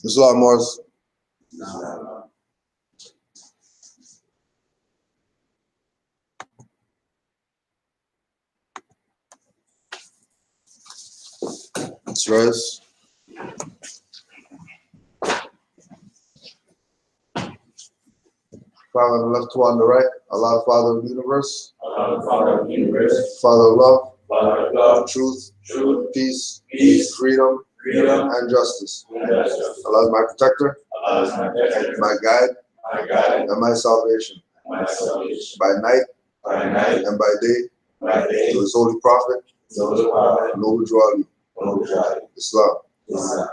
There's a lot more. Let's rise. Father on the left, two on the right. Allah, Father of the universe. Allah, Father of the universe. Father of love. Father of love. Truth. Truth. Peace. Peace. Freedom. Freedom. And justice. And justice. Allah is my protector. Allah is my protector. My guide. My guide. And my salvation. My salvation. By night. By night. And by day. By day. To his holy prophet. To his prophet. Noble Jawali. Noble Jawali. Islam. Islam.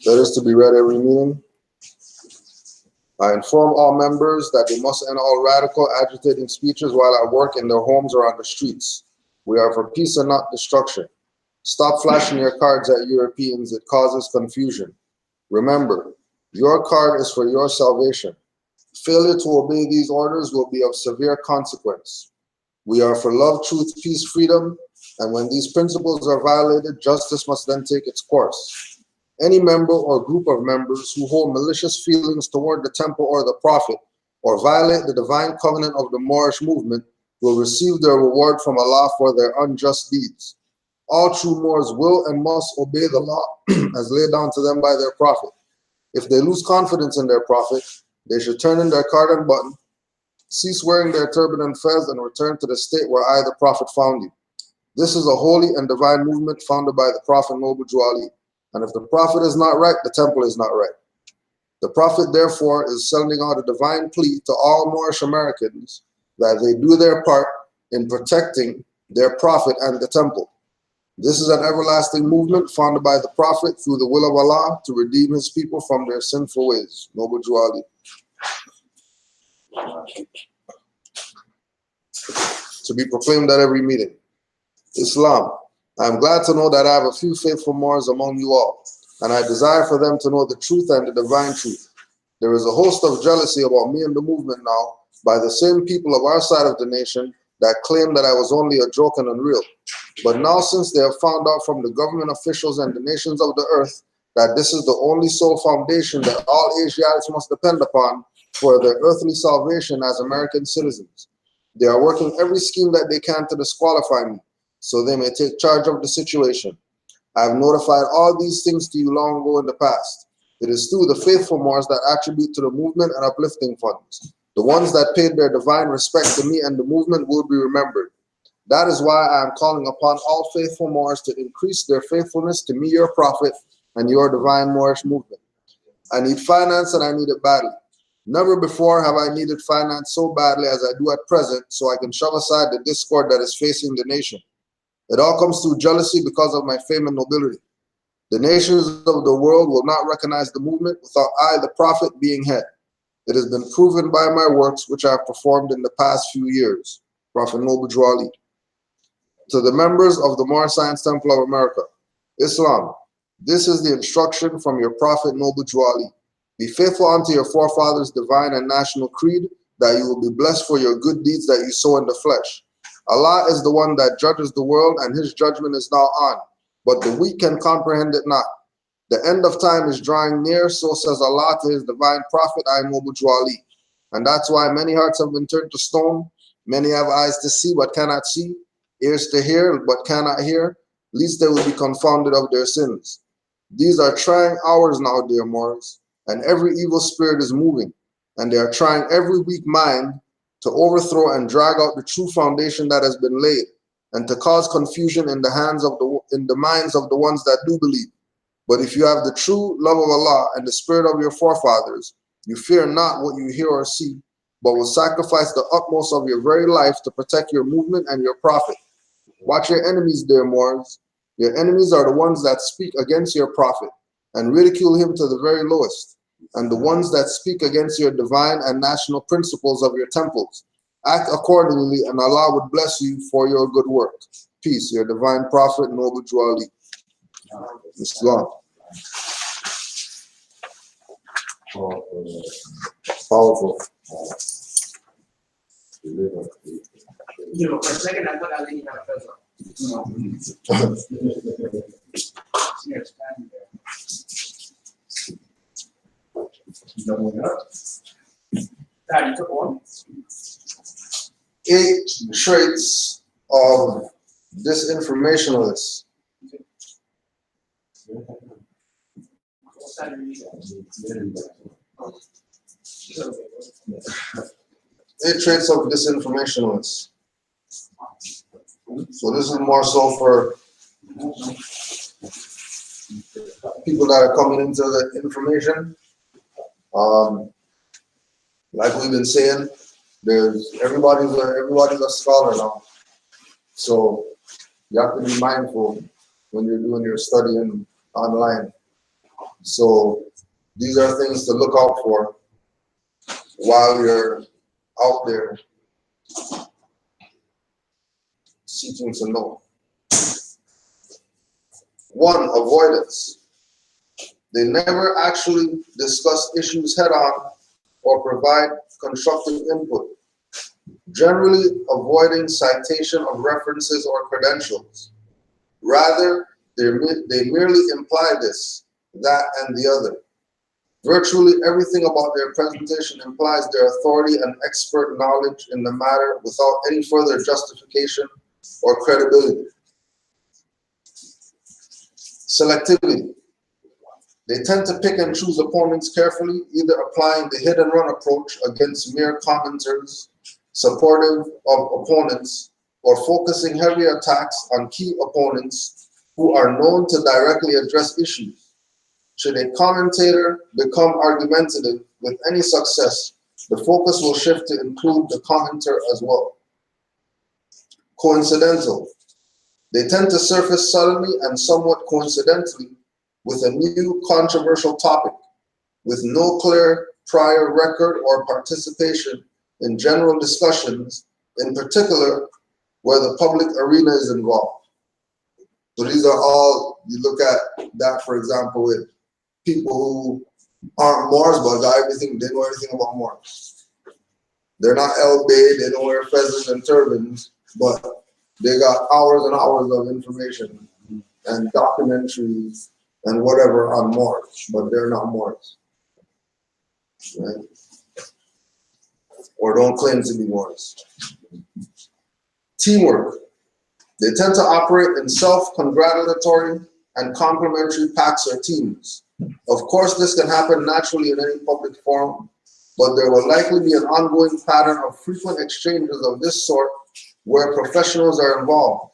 That is to be read every meeting. I inform all members that they must end all radical, agitating speeches while at work, in their homes, or on the streets. We are for peace and not destruction. Stop flashing your cards at Europeans. It causes confusion. Remember, your card is for your salvation. Failure to obey these orders will be of severe consequence. We are for love, truth, peace, freedom, and when these principles are violated, justice must then take its course. Any member or group of members who hold malicious feelings toward the temple or the prophet, or violate the divine covenant of the Moorish movement, will receive their reward from Allah for their unjust deeds. All true Moors will and must obey the law as laid down to them by their prophet. If they lose confidence in their prophet, they should turn in their card and button, cease wearing their turban and fez, and return to the state where I, the prophet, found you. This is a holy and divine movement founded by the Prophet Noble Jawali. And if the prophet is not right, the temple is not right. The prophet, therefore, is sending out a divine plea to all Moorish Americans that they do their part in protecting their prophet and the temple. This is an everlasting movement founded by the prophet through the will of Allah to redeem his people from their sinful ways. Noble Jawali. To be proclaimed at every meeting. Islam. I am glad to know that I have a few faithful Moors among you all, and I desire for them to know the truth and the divine truth. There is a host of jealousy about me and the movement now by the same people of our side of the nation that claim that I was only a joke and unreal. But now, since they have found out from the government officials and the nations of the earth that this is the only sole foundation that all Asiatics must depend upon for their earthly salvation as American citizens, they are working every scheme that they can to disqualify me, so they may take charge of the situation. I have notified all these things to you long ago in the past. It is through the faithful Moors that attribute to the movement and uplifting funds. The ones that paid their divine respect to me and the movement will be remembered. That is why I am calling upon all faithful Moors to increase their faithfulness to me, your prophet, and your divine Moorish movement. I need finance and I need it badly. Never before have I needed finance so badly as I do at present, so I can shove aside the discord that is facing the nation. It all comes through jealousy because of my fame and nobility. The nations of the world will not recognize the movement without I, the prophet, being head. It has been proven by my works which I have performed in the past few years. Prophet Noble Jawali. To the members of the Moor Science Temple of America, Islam, this is the instruction from your Prophet Noble Jawali. Be faithful unto your forefathers' divine and national creed, that you will be blessed for your good deeds that you sow in the flesh. Allah is the one that judges the world, and his judgment is now on, but the weak can comprehend it not. The end of time is drawing near, so says Allah to his divine prophet, I Noble Jawali. And that's why many hearts have been turned to stone, many have eyes to see but cannot see, ears to hear but cannot hear, lest they will be confounded of their sins. These are trying hours now, dear Moors, and every evil spirit is moving, and they are trying every weak mind to overthrow and drag out the true foundation that has been laid, and to cause confusion in the minds of the ones that do believe. But if you have the true love of Allah and the spirit of your forefathers, you fear not what you hear or see, but will sacrifice the utmost of your very life to protect your movement and your prophet. Watch your enemies, dear Moors. Your enemies are the ones that speak against your prophet and ridicule him to the very lowest. and the ones that speak against your divine and national principles of your temples. Act accordingly, and Allah would bless you for your good work. Peace, your divine prophet, Noble Drew Ali. Islam. Powerful. You know, for a second, I thought I didn't have a first one. Yes, and, Dad, you took one? 8 traits of disinformationalists. What's that you read? 8 traits of disinformationalists. So this is more so for people that are coming into the information. Like we've been saying, everybody's a scholar now. So you have to be mindful when you're doing your studying online. So these are things to look out for while you're out there seeking to know. 1, avoidance. They never actually discuss issues head-on or provide constructive input, generally avoiding citation of references or credentials. Rather, they merely imply this, that, and the other. Virtually everything about their presentation implies their authority and expert knowledge in the matter without any further justification or credibility. Selectivity. They tend to pick and choose opponents carefully, either applying the hit and run approach against mere commenters, supportive of opponents, or focusing heavy attacks on key opponents who are known to directly address issues. Should a commentator become argumentative with any success, the focus will shift to include the commenter as well. Coincidental. They tend to surface suddenly and somewhat coincidentally with a new controversial topic, with no clear prior record or participation in general discussions, in particular where the public arena is involved. So these are all, you look at that, for example, with people who aren't Moors, but they know everything about Moors. They're not El Bay, they don't wear feathers and turbans, but they got hours and hours of information and documentaries and whatever on Moors, but they're not Moors. Right? Or don't claim to be Moors. Teamwork. They tend to operate in self-congratulatory and complementary packs or teams. Of course, this can happen naturally in any public forum, but there will likely be an ongoing pattern of frequent exchanges of this sort where professionals are involved.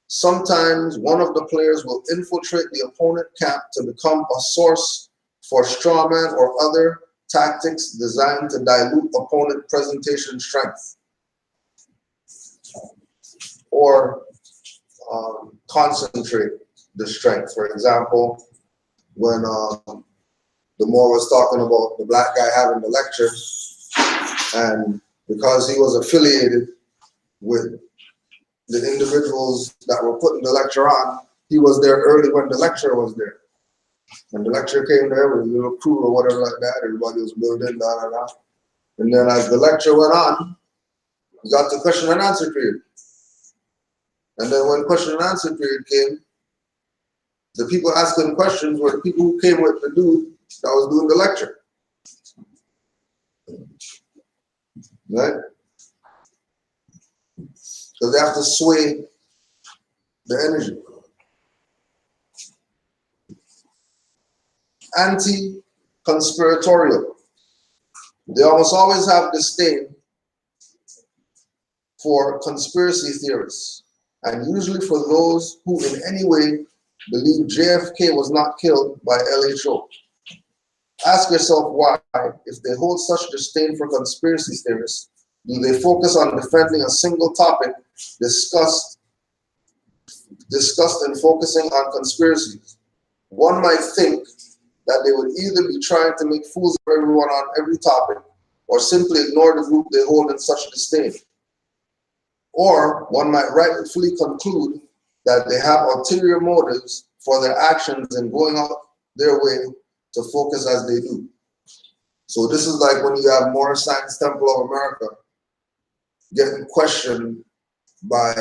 Sometimes one of the players will infiltrate the opponent camp to become a source for strawman or other tactics designed to dilute opponent presentation strength or concentrate the strength. For example, when the Moor was talking about the black guy having the lecture, and because he was affiliated with the individuals that were putting the lecture on, he was there early when the lecturer was there. When the lecturer came there with a little crew or whatever like that, everybody was building, And then as the lecture went on, we got to question and answer period. And then when question and answer period came, the people asking questions were the people who came with the dude that was doing the lecture. Right? Because they have to sway the energy. Anti-conspiratorial. They almost always have disdain for conspiracy theorists, and usually for those who in any way believe JFK was not killed by LHO. Ask yourself why, if they hold such disdain for conspiracy theorists, do they focus on defending a single topic discussed and focusing on conspiracies? One might think that they would either be trying to make fools of everyone on every topic, or simply ignore the group they hold in such disdain. Or one might rightfully conclude that they have ulterior motives for their actions in going out their way to focus as they do. So this is like when you have Morris Science Temple of America getting questioned by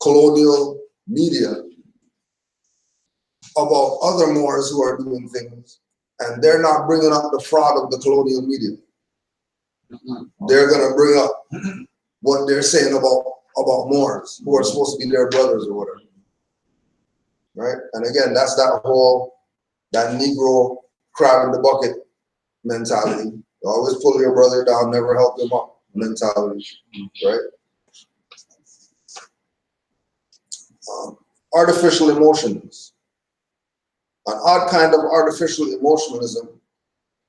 colonial media about other Moors who are doing things, and they're not bringing up the fraud of the colonial media. They're going to bring up what they're saying about Moors who are supposed to be their brothers or whatever, right? And again, that's that Negro crab in the bucket mentality. You always pull your brother down, never help him up mentality, right? Artificial emotions. An odd kind of artificial emotionalism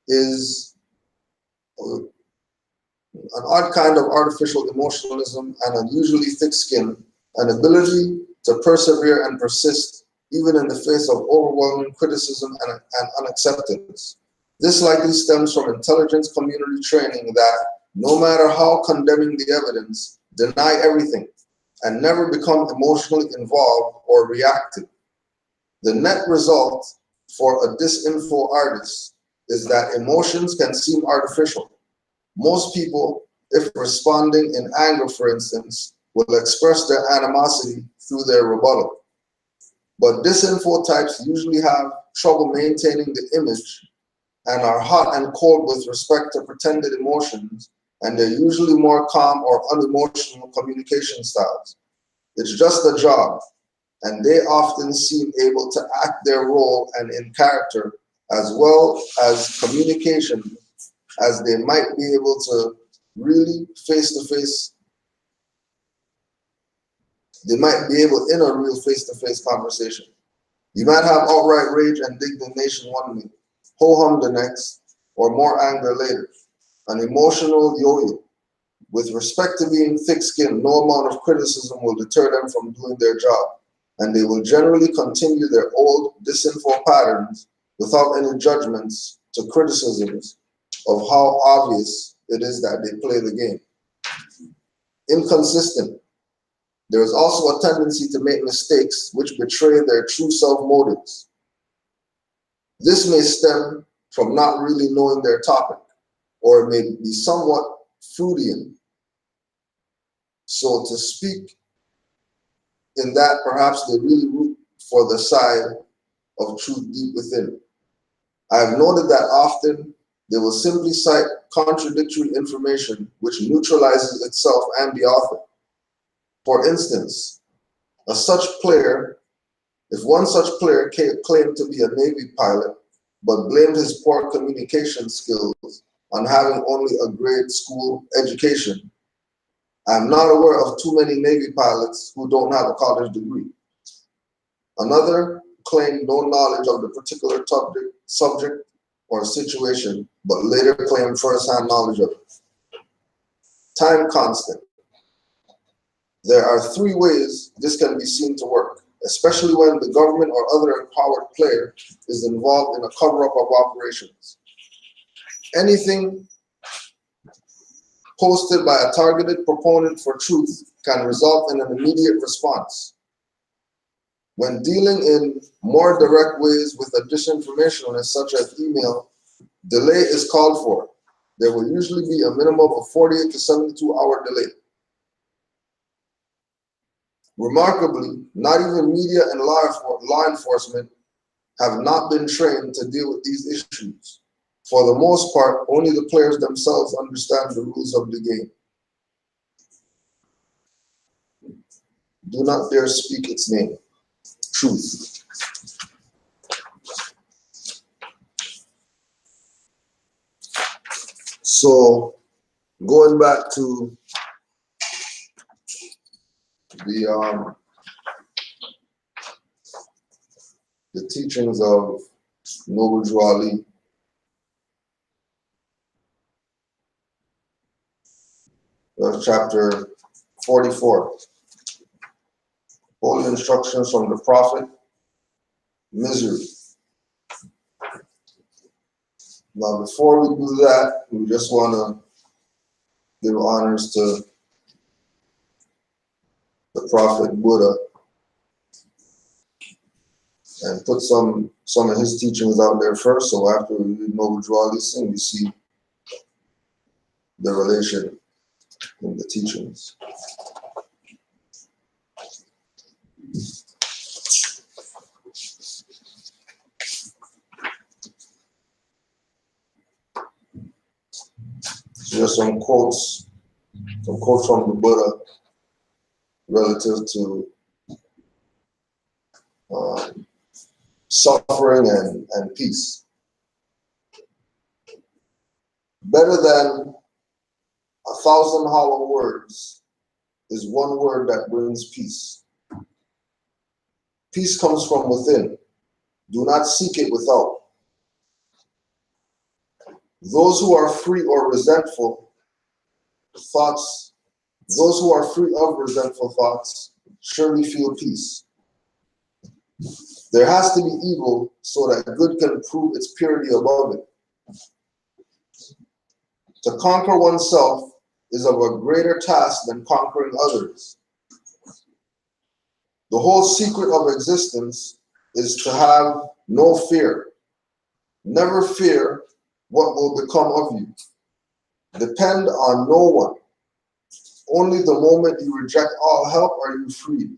is an unusually thick skin, an ability to persevere and persist even in the face of overwhelming criticism and unacceptance. This likely stems from intelligence community training that, no matter how condemning the evidence, deny everything and never become emotionally involved or reactive. The net result for a disinfo artist is that emotions can seem artificial. Most people, if responding in anger, for instance, will express their animosity through their rebuttal. But disinfo types usually have trouble maintaining the image and are hot and cold with respect to pretended emotions, and they're usually more calm or unemotional communication styles. It's just a job, and they often seem able to act their role and in character as well as communication as they might be able to really face-to-face. They might be able in a real face-to-face conversation. You might have outright rage and indignation one week, ho-hum the next, or more anger later. An emotional yo-yo. With respect to being thick-skinned, no amount of criticism will deter them from doing their job, and they will generally continue their old disinfo patterns without any judgments to criticisms of how obvious it is that they play the game. Inconsistent. There is also a tendency to make mistakes which betray their true self motives. This may stem from not really knowing their topic, or it may be somewhat Freudian. So to speak, in that perhaps they really root for the side of truth deep within. I have noted that often they will simply cite contradictory information which neutralizes itself and the author. For instance, if one such player claimed to be a Navy pilot, but blamed his poor communication skills on having only a grade school education, I'm not aware of too many Navy pilots who don't have a college degree. Another claimed no knowledge of the particular subject or situation, but later claimed first-hand knowledge of it. Time constant. There are three ways this can be seen to work, especially when the government or other empowered player is involved in a cover-up of operations. Anything posted by a targeted proponent for truth can result in an immediate response. When dealing in more direct ways with a disinformationalist, such as email, delay is called for. There will usually be a minimum of 48 to 72-hour delay. Remarkably, not even media and law enforcement have not been trained to deal with these issues. For the most part, only the players themselves understand the rules of the game. Do not dare speak its name. Truth. So, going back to the teachings of Noble Drew Ali, chapter 44. Holy instructions from the Prophet misery. Now, before we do that, we just want to give honors to the Prophet Buddha and put some of his teachings out there first. So after we read Noble Drew Ali Singh, we see the relation in the teachings. So just some quotes from the Buddha relative to suffering and peace. Better than 1,000 hollow words is one word that brings peace. Peace comes from within. Do not seek it without. Those who are free or resentful thoughts, those who are free of resentful thoughts surely feel peace. There has to be evil so that good can prove its purity above it. To conquer oneself is of a greater task than conquering others. The whole secret of existence is to have no fear. Never fear what will become of you. Depend on no one. Only the moment you reject all help are you free.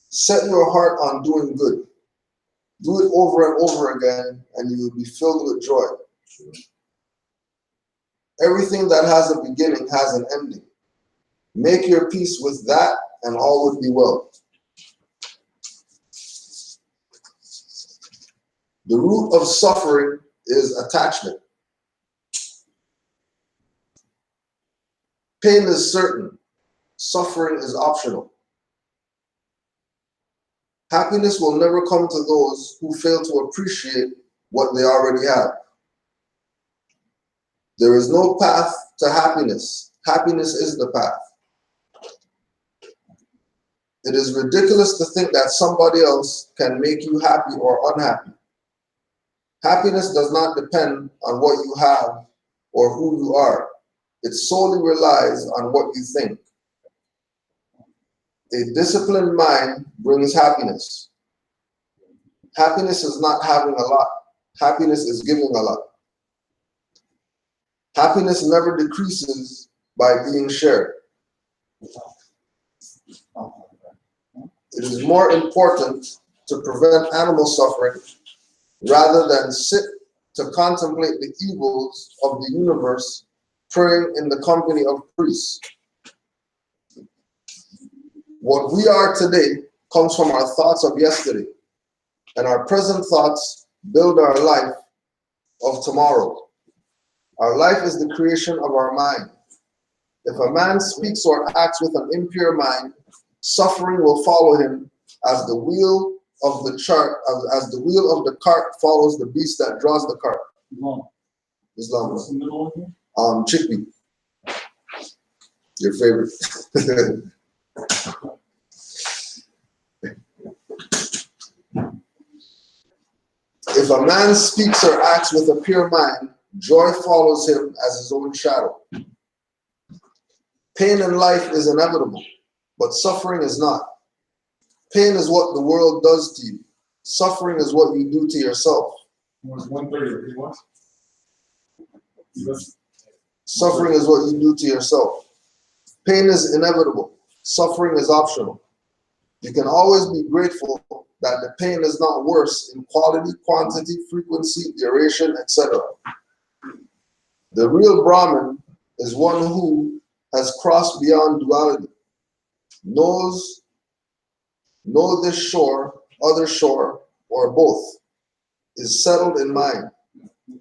Set your heart on doing good. Do it over and over again, and you will be filled with joy. Everything that has a beginning has an ending. Make your peace with that, and all would be well. The root of suffering is attachment. Pain is certain. Suffering is optional. Happiness will never come to those who fail to appreciate what they already have. There is no path to happiness. Happiness is the path. It is ridiculous to think that somebody else can make you happy or unhappy. Happiness does not depend on what you have or who you are. It solely relies on what you think. A disciplined mind brings happiness. Happiness is not having a lot. Happiness is giving a lot. Happiness never decreases by being shared. It is more important to prevent animal suffering rather than sit to contemplate the evils of the universe praying in the company of priests. What we are today comes from our thoughts of yesterday, and our present thoughts build our life of tomorrow. Our life is the creation of our mind. If a man speaks or acts with an impure mind, suffering will follow him as the wheel of the cart follows the beast that draws the cart. Islam. What's the middle of it? Chickpea. Your favorite. If a man speaks or acts with a pure mind, joy follows him as his own shadow. Pain in life is inevitable, but suffering is not. Pain is what the world does to you. Suffering is what you do to yourself. It was 1:30. It was. Suffering is what you do to yourself. Pain is inevitable. Suffering is optional. You can always be grateful that the pain is not worse in quality, quantity, frequency, duration, etc. The real Brahmin is one who has crossed beyond duality, knows this shore, other shore, or both, is settled in mind,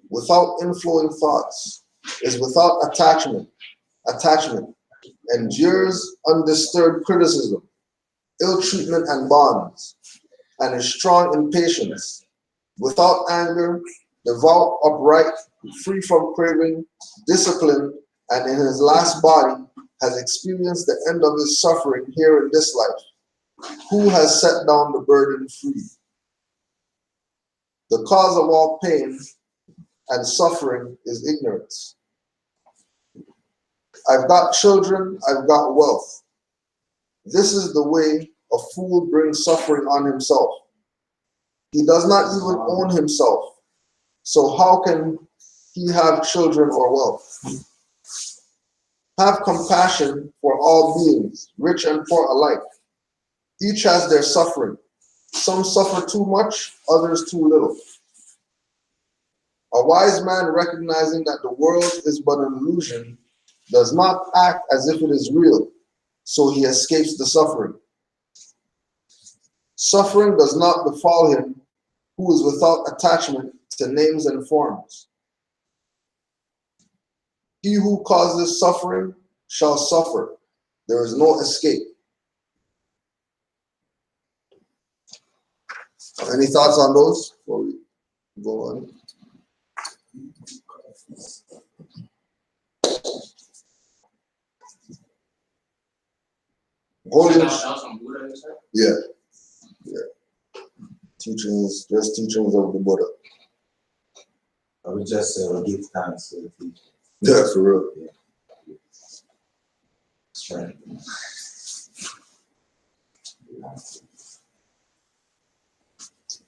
without inflowing thoughts, is without attachment, endures undisturbed criticism, ill treatment and bonds, and is strong in patience, without anger, devout, upright, free from craving, disciplined, and in his last body has experienced the end of his suffering here in this life. Who has set down the burden free? The cause of all pain and suffering is ignorance. I've got children, I've got wealth. This is the way a fool brings suffering on himself. He does not even own himself. So how can he have children or wealth? Have compassion for all beings, rich and poor alike. Each has their suffering. Some suffer too much, others too little. A wise man, recognizing that the world is but an illusion, does not act as if it is real, so he escapes the suffering. Suffering does not befall him who is without attachment to names and forms. He who causes suffering shall suffer. There is no escape. Any thoughts on those before we go on? Yeah. Teachings, just teachings of the Buddha. I would just say, give thanks to the teacher. Yeah, for real. Yeah. Strength.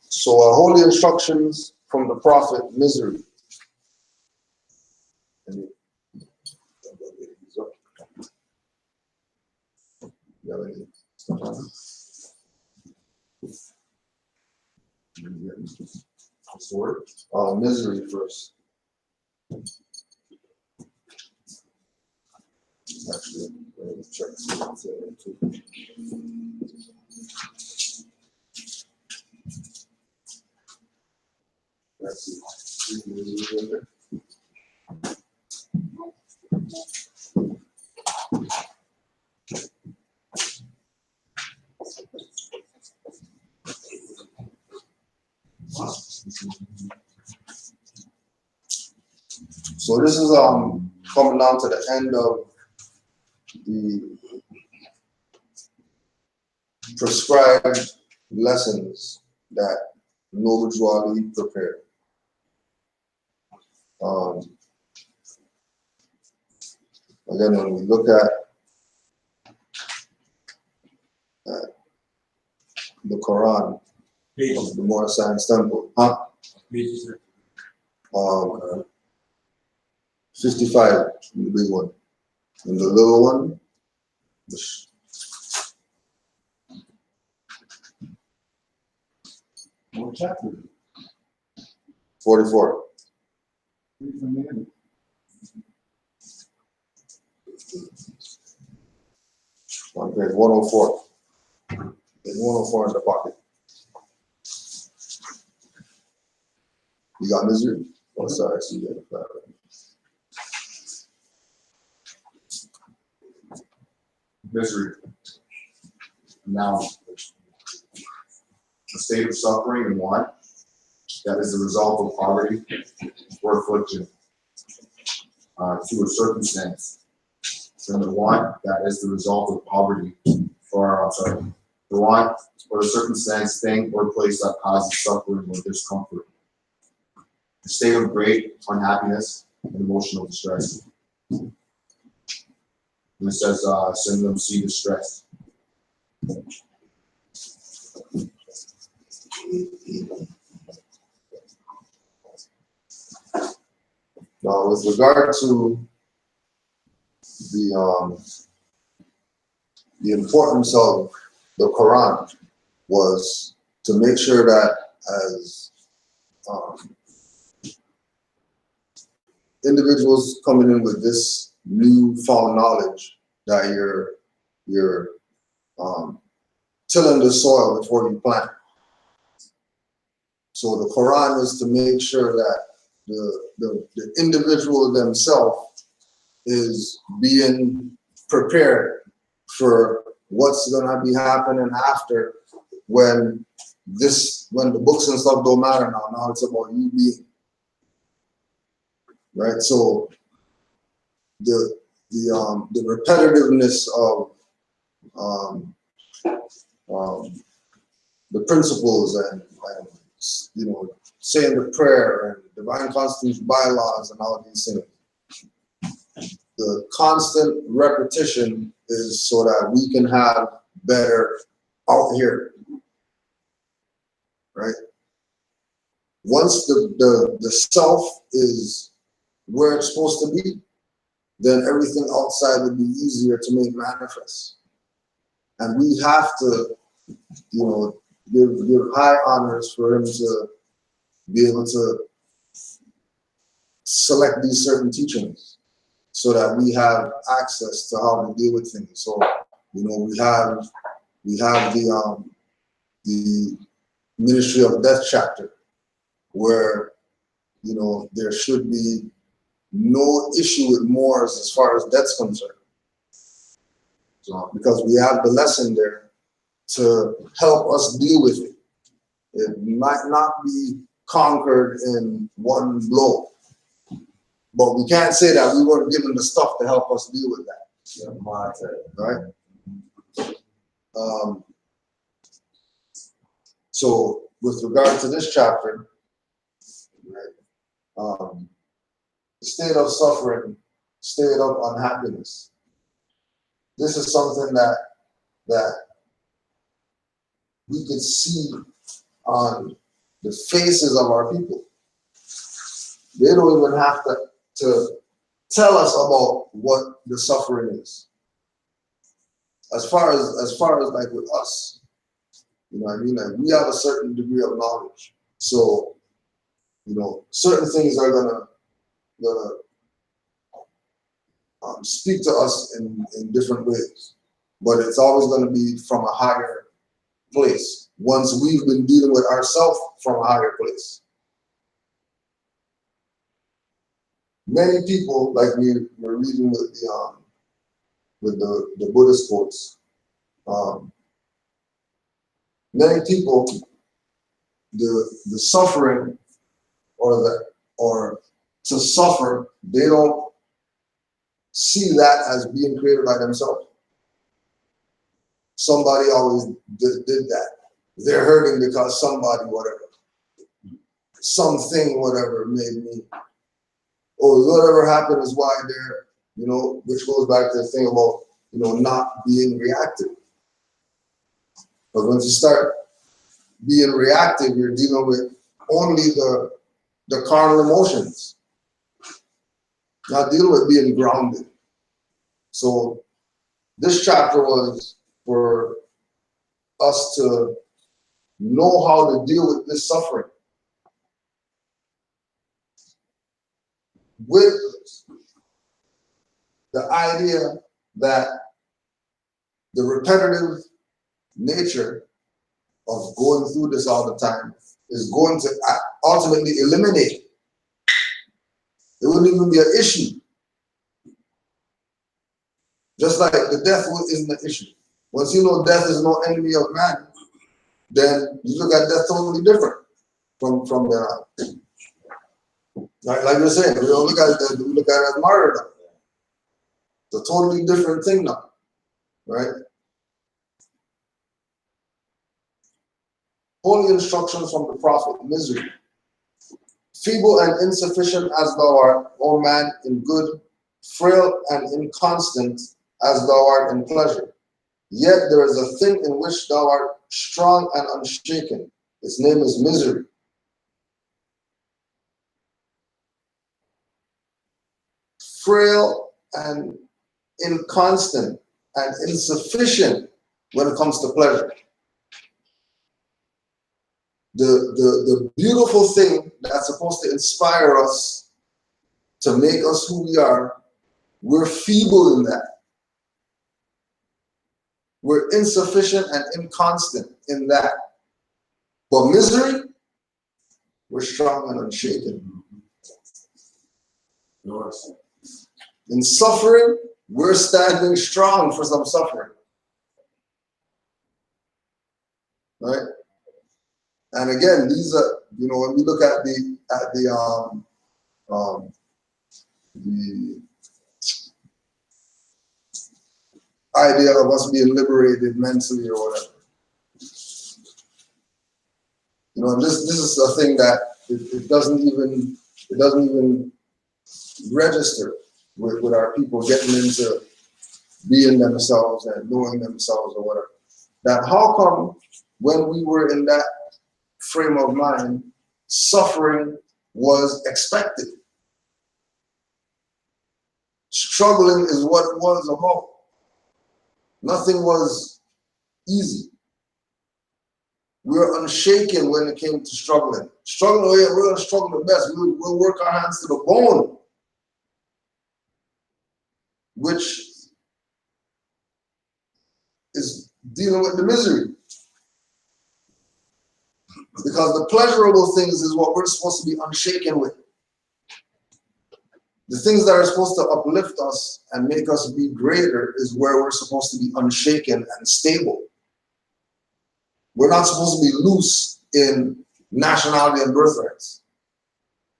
So holy instructions from the prophet, misery. Sword. Misery first. Actually, let me check. Let's see. So this is coming down to the end of the prescribed lessons that Noble Juali prepared. Again, when we look at the Quran of the Moorish Science Temple, 55, the big one, and the little one, What chapter? 44. On page 104. There's 104 in the pocket. You got misery? Oh, sorry, I see you. Misery. Now, a state of suffering and want that is the result of poverty or affliction to a circumstance. And the want that is the result of poverty or, the want or the circumstance, thing, or place that causes suffering or discomfort. A state of great unhappiness and emotional distress. And it says, send them see distress. Now, with regard to the importance of the Quran was to make sure that as individuals coming in with this newfound knowledge, that you're tilling the soil before you plant. So the Quran is to make sure that the individual themselves is being prepared for what's gonna be happening after when the books and stuff don't matter now. Now it's about you being. Right? So the repetitiveness of the principles and you know, saying the prayer and divine constitution bylaws and all of these things. The constant repetition is so that we can have better out here, right? Once the self is where it's supposed to be, then everything outside would be easier to make manifest. And we have to, you know, give high honors for him to be able to select these certain teachings so that we have access to how to deal with things. So, you know, we have the Ministry of Death chapter where, you know, there should be no issue with Moors as far as death's concerned. So, because we have the lesson there to help us deal with it. It might not be conquered in one blow, but we can't say that we weren't given the stuff to help us deal with that. Yeah, right? So with regard to this chapter, right, state of suffering, state of unhappiness. This is something that we could see on the faces of our people. They don't even have to tell us about what the suffering is. As far as like with us, you know what I mean? Like we have a certain degree of knowledge. So, you know, certain things are gonna speak to us in different ways. But it's always gonna be from a higher place once we've been dealing with ourselves from a higher place. Many people, like we were reading with the Buddhist quotes, many people, the suffering or to suffer, they don't see that as being created by themselves. Somebody always did that. They're hurting because somebody, whatever, something, whatever, made me, or whatever happened is why they're, you know, which goes back to the thing about, you know, not being reactive. But once you start being reactive, you're dealing with only the carnal emotions, not dealing with being grounded. So this chapter was for us to know how to deal with this suffering with the idea that the repetitive nature of going through this all the time is going to ultimately eliminate it. It wouldn't even be an issue. Just like the death isn't an issue. Once you know death is no enemy of man, then you look at death totally different from there on. Like you're saying, we don't look at it, we look at it as martyrdom. It's a totally different thing now, right? Holy instructions from the prophet, misery. Feeble and insufficient as thou art, O man, in good, frail and inconstant as thou art in pleasure. Yet there is a thing in which thou art strong and unshaken. Its name is misery. Frail and inconstant and insufficient when it comes to pleasure. The beautiful thing that's supposed to inspire us to make us who we are, we're feeble in that. We're insufficient and inconstant in that. But misery, we're strong and unshaken. In suffering, we're standing strong for some suffering. Right? And again, these are, you know, when we look at the idea of us being liberated mentally or whatever, You know, and this is a thing that it doesn't even register with our people getting into being themselves and knowing themselves or whatever. That how come when we were in that frame of mind, suffering was expected? Struggling is what it was about. Nothing was easy. We were unshaken when it came to struggling. Struggling, we're going to struggle the best. We'll work our hands to the bone, which is dealing with the misery. Because the pleasurable things is what we're supposed to be unshaken with. The things that are supposed to uplift us and make us be greater is where we're supposed to be unshaken and stable. We're not supposed to be loose in nationality and birthrights.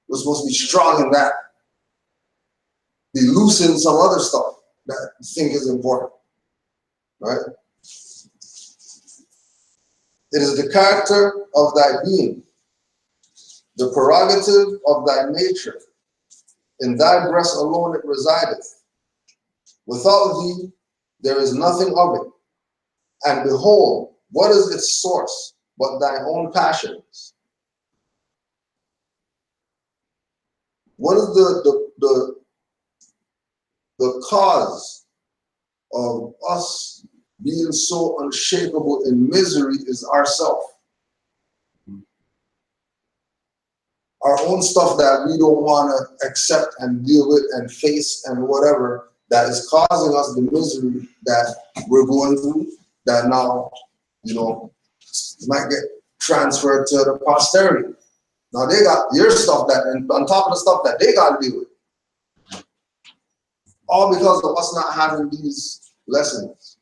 We're supposed to be strong in that. Be loose in some other stuff that you think is important, right? It is the character of thy being, the prerogative of thy nature. In thy breast alone it resideth. Without thee, there is nothing of it. And behold, what is its source but thy own passions? What is the cause of us being so unshakable in misery is ourself. Our own stuff that we don't want to accept and deal with and face and whatever that is causing us the misery that we're going through, that now, you know, might get transferred to the posterity. Now they got your stuff that, and on top of the stuff that they got to deal with. All because of us not having these lessons.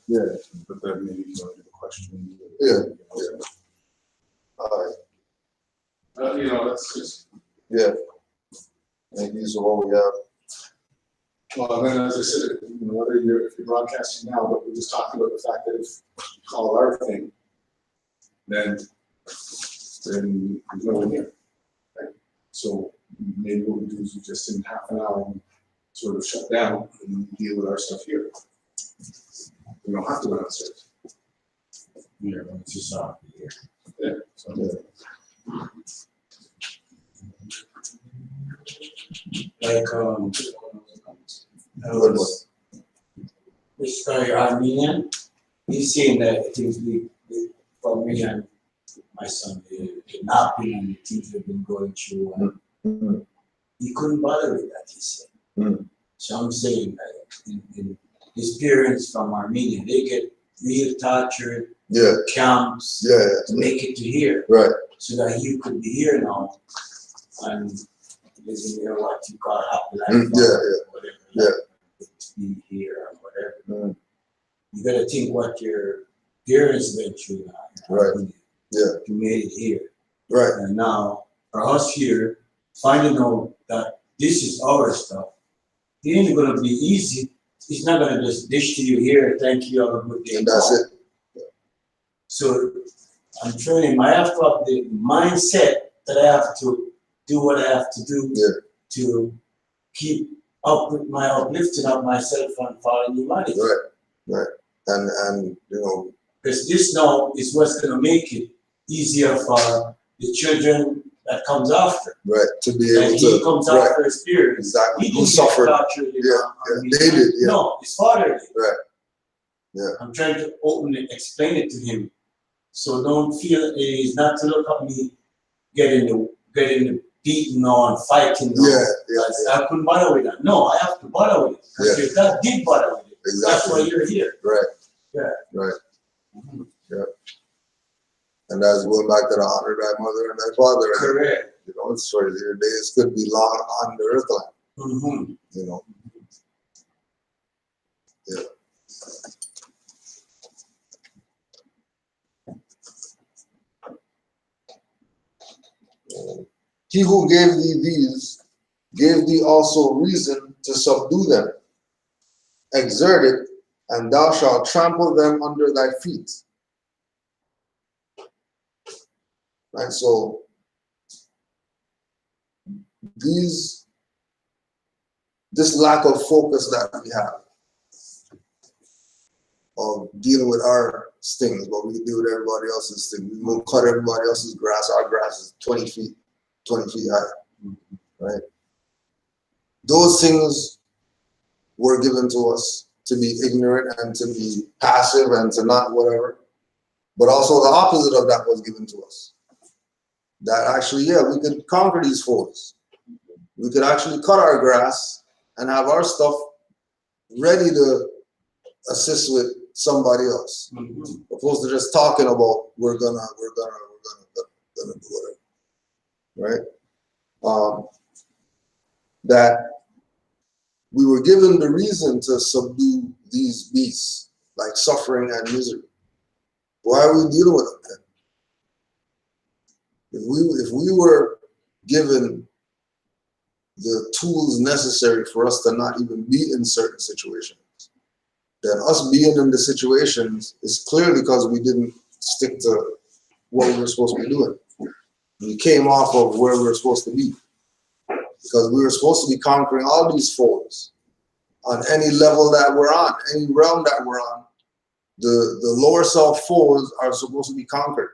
Yeah. But then maybe you know, the question. Yeah. You know, that's just. Yeah. Maybe these are what we have. Well, and then as I said, you know, whether if you're broadcasting now, but we're just talking about the fact that if you call our thing, then there's no one here. Right? So maybe what we do is we just in half an hour sort of shut down and deal with our stuff here. We don't have to go downstairs. Yeah, it's just here. Yeah. So, like this guy Armenian, he's saying that things we for me and my son, the napping and the things we've been going through, he couldn't bother with that, he said. So I'm saying that in his parents from Armenia, they get real tortured, camps to make it to here. Right. So that he could be here now and living here what you call happy life, whatever, to be here or whatever. You gotta think what your parents went through now. Right. You made it here. Right. And now for us here, finding out that this is our stuff, it ain't gonna be easy. It's not gonna just dish to you here, thank you, have a good day. And that's it. So I'm training, I have to have the mindset that I have to do what I have to do to keep up with my uplifting of myself and following humanity. Right. And you know, because this now is what's gonna make it easier for the children that comes after. Right. To be able and to. He comes after experience. Exactly. He Who suffered? They did. Yeah. No, his father did. Right. Yeah. I'm trying to openly explain it to him. So don't feel he's not to look at me getting the beaten on, fighting on. I couldn't bother with that. No, I have to bother with it. Because your dad did bother with it. Exactly. That's why you're here. Right. Yeah. Right. Yeah. And that's going back to the honor thy mother and thy father. Correct. You know, it's sort of your days could be long on the earthland. You know. Yeah. He who gave thee these gave thee also reason to subdue them. Exert it, and thou shalt trample them under thy feet. Right, so this lack of focus that we have of dealing with our things, but we deal with everybody else's things. We will cut everybody else's grass. Our grass is 20 feet high, right? Those things were given to us to be ignorant and to be passive and to not whatever. But also the opposite of that was given to us. That actually, yeah, we could conquer these foes. We could actually cut our grass and have our stuff ready to assist with somebody else, opposed to just talking about we're gonna do whatever, right? That we were given the reason to subdue these beasts, like suffering and misery. Why are we dealing with them then? If we were given the tools necessary for us to not even be in certain situations, then us being in the situations is clearly because we didn't stick to what we were supposed to be doing. We came off of where we were supposed to be, because we were supposed to be conquering all these foes on any level that we're on, any realm that we're on. The lower self foes are supposed to be conquered.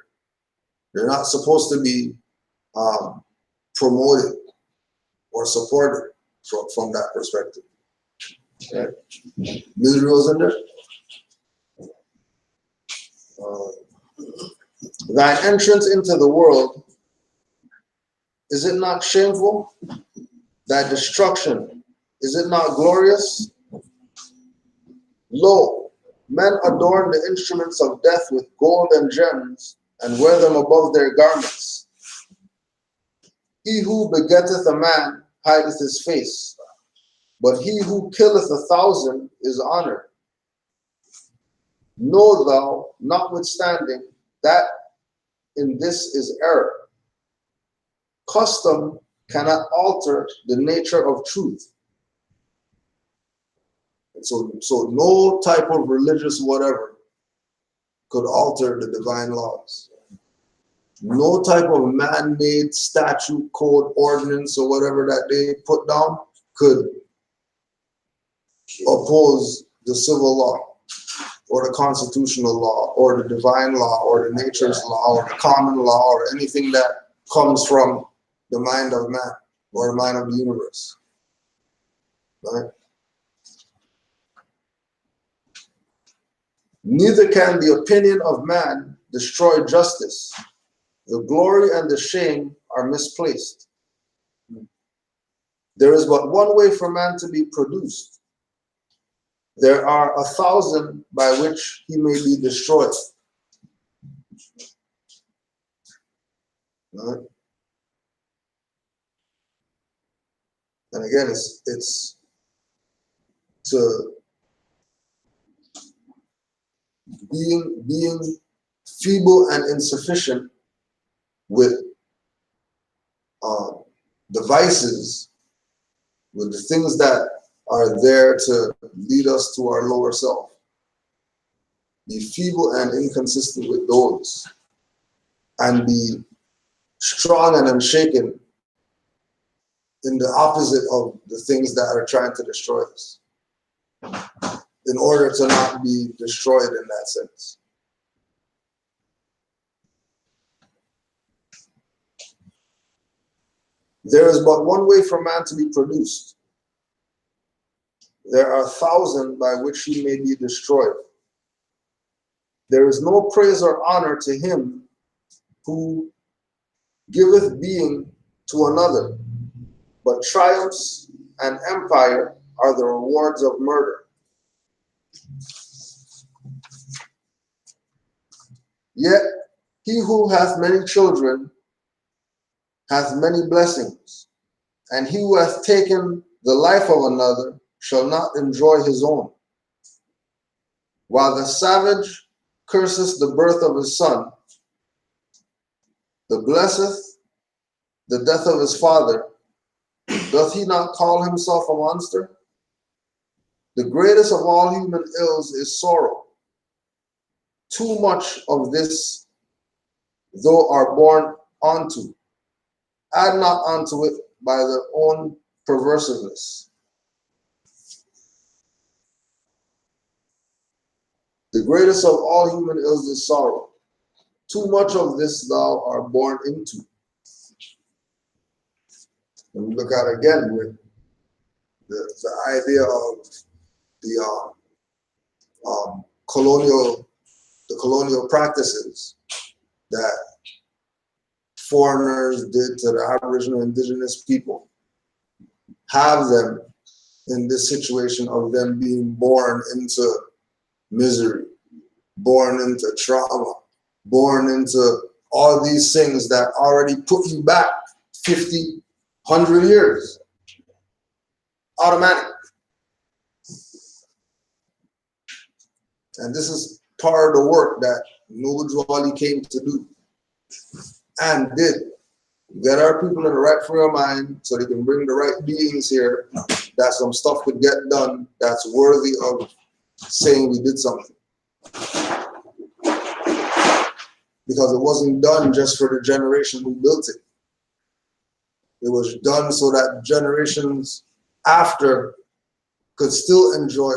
They're not supposed to be promoted or supported from that perspective. Okay. Misery was in there. Thine entrance into the world, is it not shameful? Thy destruction, is it not glorious? Lo, men adorn the instruments of death with gold and gems, and wear them above their garments. He who begetteth a man hideth his face, but he who killeth 1,000 is honored. Know thou, notwithstanding, that in this is error. Custom cannot alter the nature of truth. So no type of religious whatever could alter the divine laws. No type of man-made statute, code, ordinance, or whatever that they put down could oppose the civil law, or the constitutional law, or the divine law, or the nature's law, or the common law, or anything that comes from the mind of man, or the mind of the universe. Right? Neither can the opinion of man destroy justice. The glory and the shame are misplaced. There is but one way for man to be produced. There are 1,000 by which he may be destroyed. Right? And again, it's to being feeble and insufficient with devices, with the things that are there to lead us to our lower self. Be feeble and inconsistent with those, and be strong and unshaken in the opposite of the things that are trying to destroy us, in order to not be destroyed in that sense. There is but one way for man to be produced. There are 1,000 by which he may be destroyed. There is no praise or honor to him who giveth being to another, but triumphs and empire are the rewards of murder. Yet he who hath many children hath many blessings, and he who hath taken the life of another shall not enjoy his own. While the savage curses the birth of his son, the blessed the death of his father, doth he not call himself a monster? The greatest of all human ills is sorrow. Too much of this, though are born unto, add not unto it by their own perversiveness. The greatest of all human ills is sorrow. Too much of this thou art born into. And we look at it again with the idea of the colonial practices that foreigners did to the Aboriginal indigenous people, have them in this situation of them being born into misery, born into trauma, born into all these things that already put you back 50, 100 years. Automatic. And this is part of the work that Noble came to do and did. Get our people in the right frame of mind so they can bring the right beings here, that some stuff could get done that's worthy of saying we did something. Because it wasn't done just for the generation who built it. It was done so that generations after could still enjoy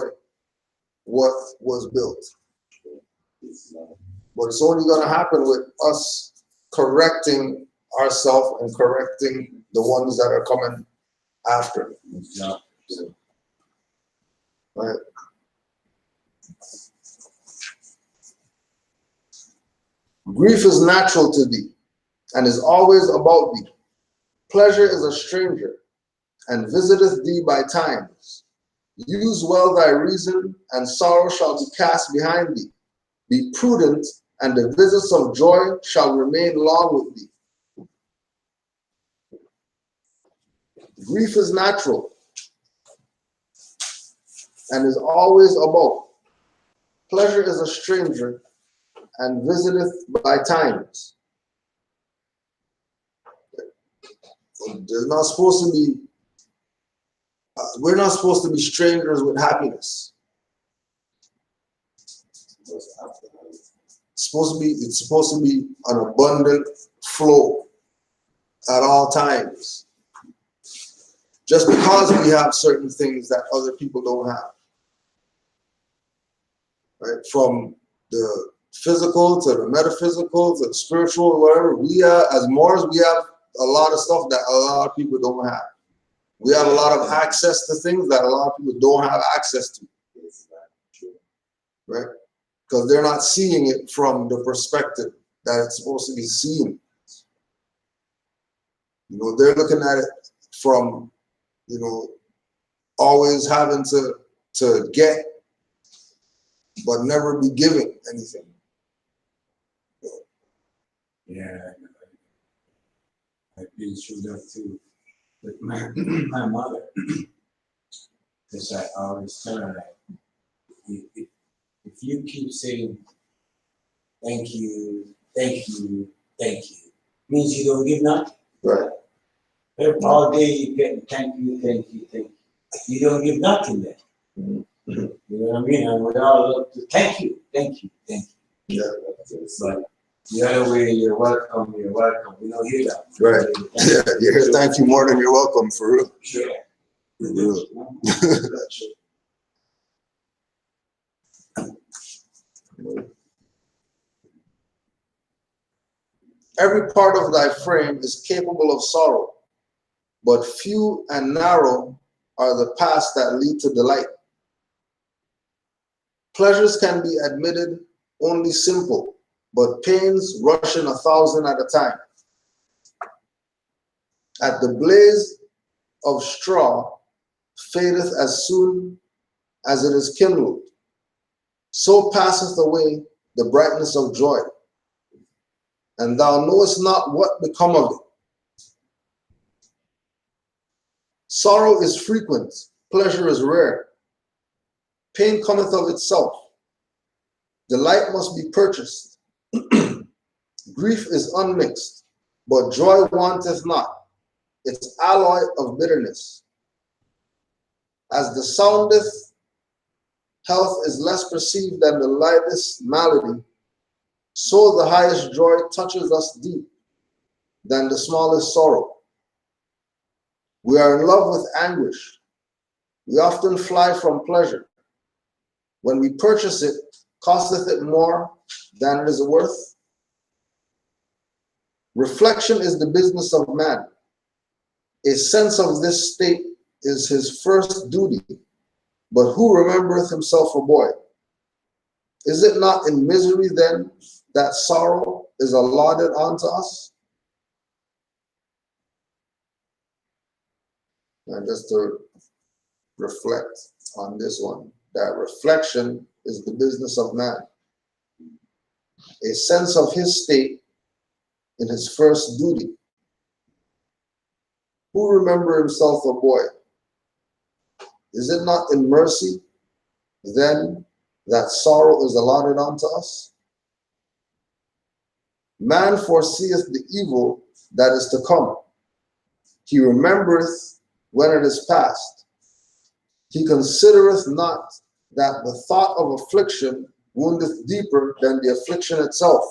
what was built. But it's only going to happen with us correcting ourselves and correcting the ones that are coming after. Right? Grief is natural to thee and is always about thee. Pleasure is a stranger and visiteth thee by times. Use well thy reason, and sorrow shall be cast behind thee. Be prudent, and the visits of joy shall remain long with thee. Grief is natural and is always about. Pleasure is a stranger and visiteth by times. There's not supposed to be, we're not supposed to be strangers with happiness. It's supposed to be an abundant flow at all times. Just because we have certain things that other people don't have. Right? From the physical to the metaphysical to the spiritual, whatever, we are, as Moors, we have a lot of stuff that a lot of people don't have. We have a lot of access to things that a lot of people don't have access to. Right? Because they're not seeing it from the perspective that it's supposed to be seen. You know, they're looking at it from, you know, always having to get, but never be giving anything. Yeah, I've been through that too with my mother. Because I always tell her that if you keep saying thank you, thank you, thank you, means you don't give nothing. Right. All day you get thank you, thank you, thank you. You don't give nothing then. Mm-hmm. You know what I mean? And we all look to thank you, thank you, thank you. Yeah. But the other way, you're welcome, we don't hear that. Right. Yeah, you hear thank you more than you're welcome, for real. Sure. For real. Every part of thy frame is capable of sorrow, but few and narrow are the paths that lead to delight. Pleasures can be admitted only simple, but pains rush in 1,000 at a time. At the blaze of straw fadeth as soon as it is kindled, so passeth away the brightness of joy, and thou knowest not what become of it. Sorrow is frequent, pleasure is rare. Pain cometh of itself. Delight must be purchased. Grief is unmixed, but joy wanteth not. its alloy of bitterness. As the soundest health is less perceived than the lightest malady, so the highest joy touches us deep than the smallest sorrow. We are in love with anguish. We often fly from pleasure. When we purchase it, costeth it more than it is worth? Reflection is the business of man. A sense of this state is his first duty. But who remembereth himself a boy? Is it not in misery then that sorrow is allotted unto us? And just to reflect on this one, that reflection is the business of man. A sense of his state in his first duty. Who remember himself a boy? Is it not in mercy then that sorrow is allotted unto us? Man foreseeth the evil that is to come. He remembereth when it is past. He considereth not that the thought of affliction woundeth deeper than the affliction itself.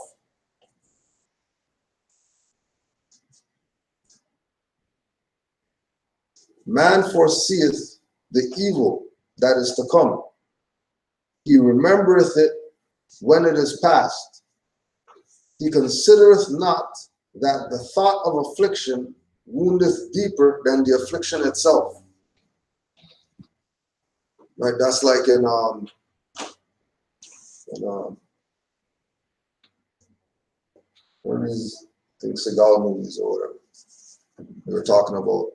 Man foreseeth the evil that is to come. He remembereth it when it is past. He considereth not that the thought of affliction woundeth deeper than the affliction itself. Right, that's like in one of these, I think, Seagal movies or whatever. They were talking about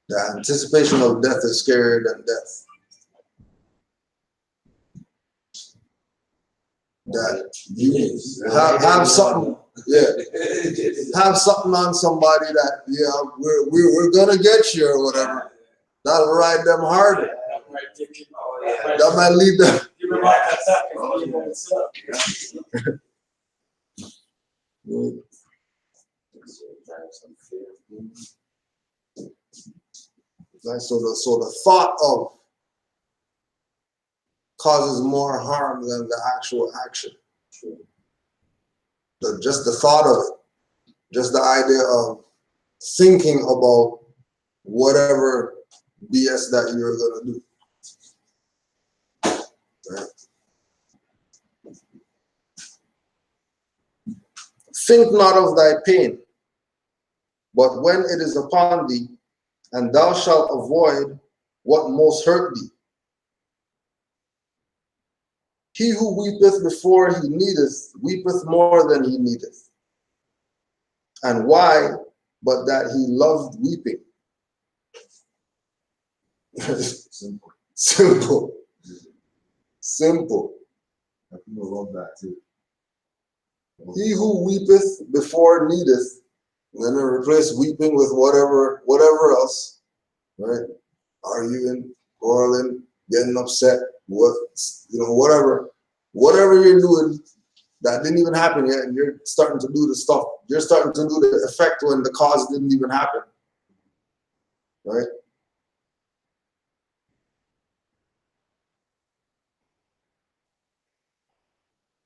the anticipation of death is scarier than death. That you have something, have something on somebody that, we're gonna get you or whatever. That'll ride them harder. That might lead them. So the thought of causes more harm than the actual action. Just the thought of it, just the idea of thinking about whatever BS that you're gonna do. Right? Think not of thy pain, but when it is upon thee, and thou shalt avoid what most hurt thee. He who weepeth before he needeth, weepeth more than he needeth. And why? But that he loved weeping. Simple. Simple. Simple. I love that too. He who weepeth before needeth, and then replace weeping with whatever else, right? Arguing, quarreling, getting upset, whatever you're doing that didn't even happen yet, and you're starting to do the stuff. You're starting to do the effect when the cause didn't even happen, right?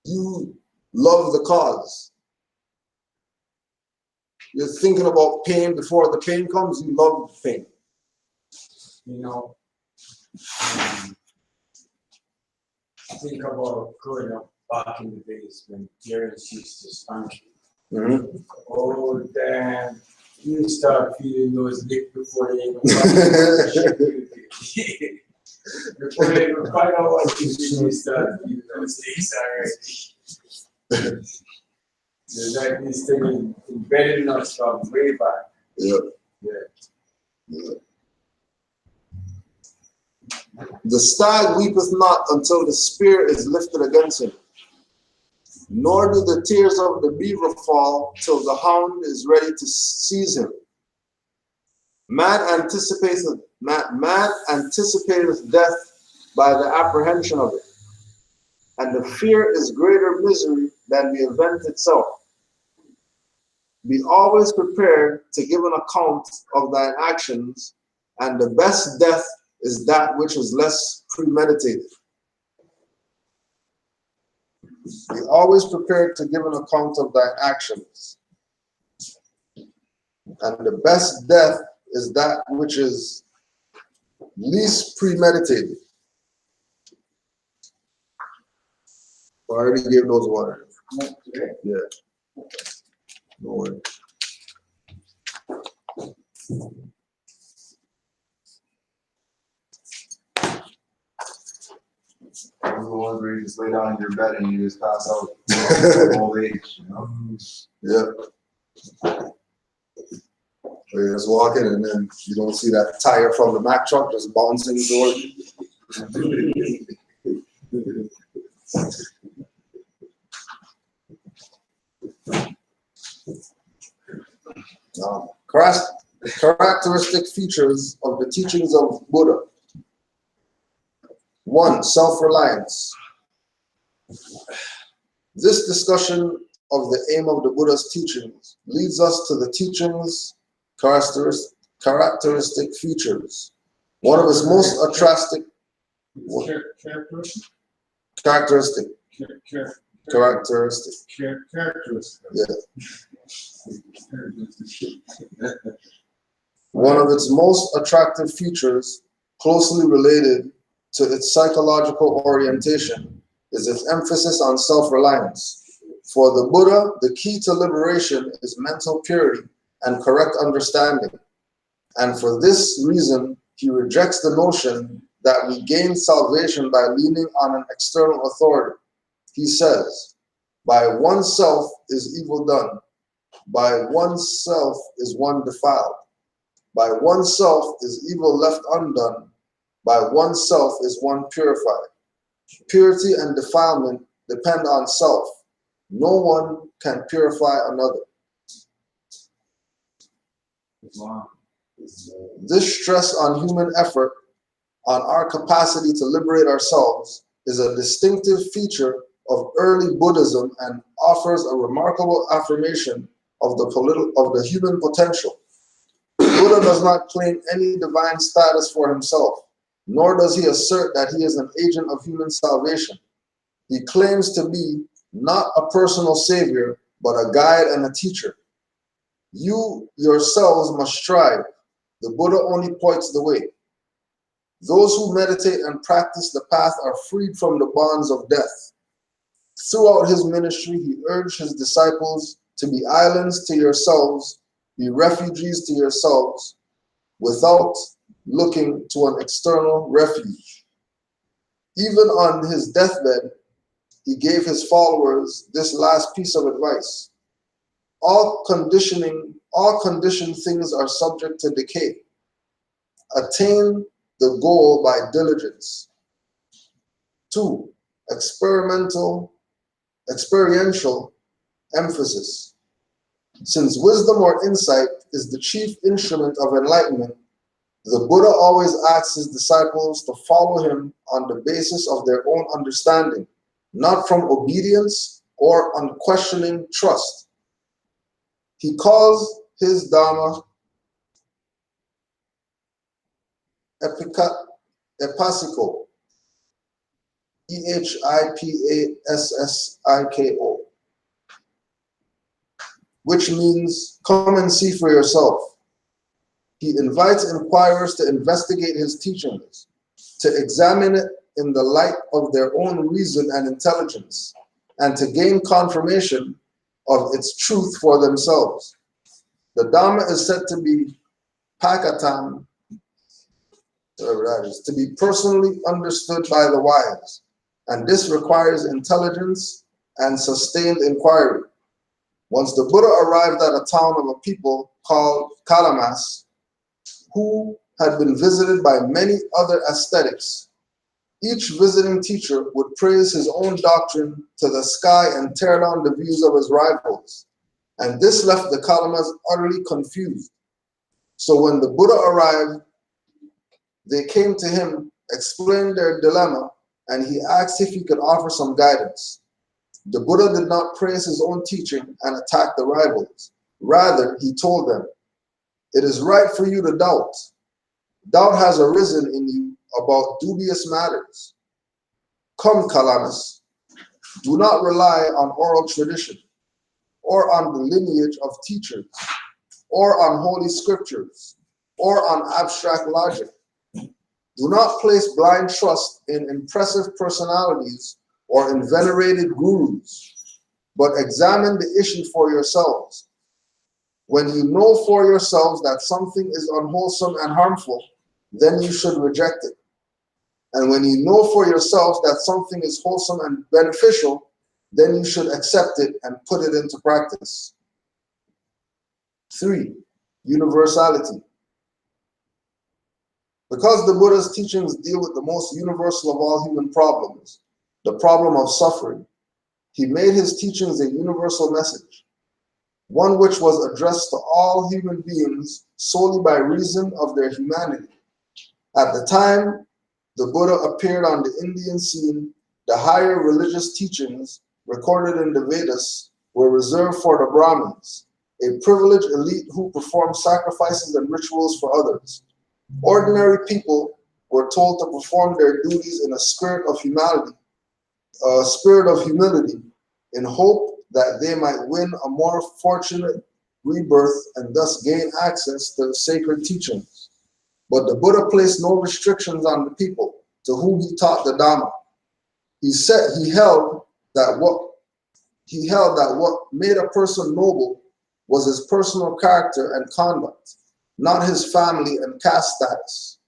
You love the cause. You're thinking about pain before the pain comes. You love the pain. Think about growing up back in the days when parents used to spank you. Mm-hmm. Oh, damn. You start feeling those licks before they even find before they even find out what you did, you start feeling those licks already. There's like this thing embedded in us from way back. Yeah. The stag weepeth not until the spear is lifted against him, nor do the tears of the beaver fall till the hound is ready to seize him. Man anticipateth death by the apprehension of it, and the fear is greater misery than the event itself. Be always prepared to give an account of thine actions, and the best death is that which is less premeditated. Be always prepared to give an account of thine actions, and the best death is that which is least premeditated. I already gave those water. Yeah. No worries. Those are the ones where you just lay down in your bed and you just pass out. Old age, you know? Yeah. You're just walking and then you don't see that tire from the Mack truck just bouncing toward you. Characteristic features of the teachings of Buddha. 1. Self-reliance. This discussion of the aim of the Buddha's teachings leads us to the teachings' characteristic features. One of its most attractive characteristic. Yeah. One of its most attractive features, closely related to its psychological orientation, is its emphasis on self-reliance. For the Buddha, the key to liberation is mental purity and correct understanding. And for this reason, he rejects the notion that we gain salvation by leaning on an external authority. He says, by oneself is evil done. By oneself is one defiled. By oneself is evil left undone. By oneself is one purified. Purity and defilement depend on self. No one can purify another. Wow. This stress on human effort, on our capacity to liberate ourselves, is a distinctive feature of early Buddhism and offers a remarkable affirmation of the human potential. Buddha does not claim any divine status for himself, nor does he assert that he is an agent of human salvation. He claims to be not a personal savior, but a guide and a teacher. You yourselves must strive. The Buddha only points the way. Those who meditate and practice the path are freed from the bonds of death. Throughout his ministry, he urged his disciples to be islands to yourselves, be refugees to yourselves, without looking to an external refuge. Even on his deathbed, he gave his followers this last piece of advice. All conditioned things are subject to decay. Attain the goal by diligence. 2. Experiential emphasis. Since wisdom or insight is the chief instrument of enlightenment, the Buddha always asks his disciples to follow him on the basis of their own understanding, not from obedience or unquestioning trust. He calls his Dharma Epassiko, Ehipassiko, which means come and see for yourself. He invites inquirers to investigate his teachings, to examine it in the light of their own reason and intelligence, and to gain confirmation of its truth for themselves. The Dhamma is said to be Pakatam, whatever that is, to be personally understood by the wise, and this requires intelligence and sustained inquiry. Once the Buddha arrived at a town of a people called Kalamas, who had been visited by many other ascetics, each visiting teacher would praise his own doctrine to the sky and tear down the views of his rivals. And this left the Kalamas utterly confused. So when the Buddha arrived, they came to him, explained their dilemma, and he asked if he could offer some guidance. The Buddha did not praise his own teaching and attack the rivals. Rather, he told them, "It is right for you to doubt. Doubt has arisen in you about dubious matters. Come, Calamus, do not rely on oral tradition, or on the lineage of teachers, or on holy scriptures, or on abstract logic. Do not place blind trust in impressive personalities or in venerated gurus, but examine the issue for yourselves. When you know for yourselves that something is unwholesome and harmful, then you should reject it. And when you know for yourselves that something is wholesome and beneficial, then you should accept it and put it into practice." 3. Universality. Because the Buddha's teachings deal with the most universal of all human problems, the problem of suffering, he made his teachings a universal message, one which was addressed to all human beings solely by reason of their humanity. At the time the Buddha appeared on the Indian scene, the higher religious teachings recorded in the Vedas were reserved for the Brahmins, a privileged elite who performed sacrifices and rituals for others. Ordinary people were told to perform their duties in a spirit of humility, in hope that they might win a more fortunate rebirth and thus gain access to the sacred teachings. But the Buddha placed no restrictions on the people to whom he taught the Dhamma. He held that what made a person noble was his personal character and conduct, not his family and caste status.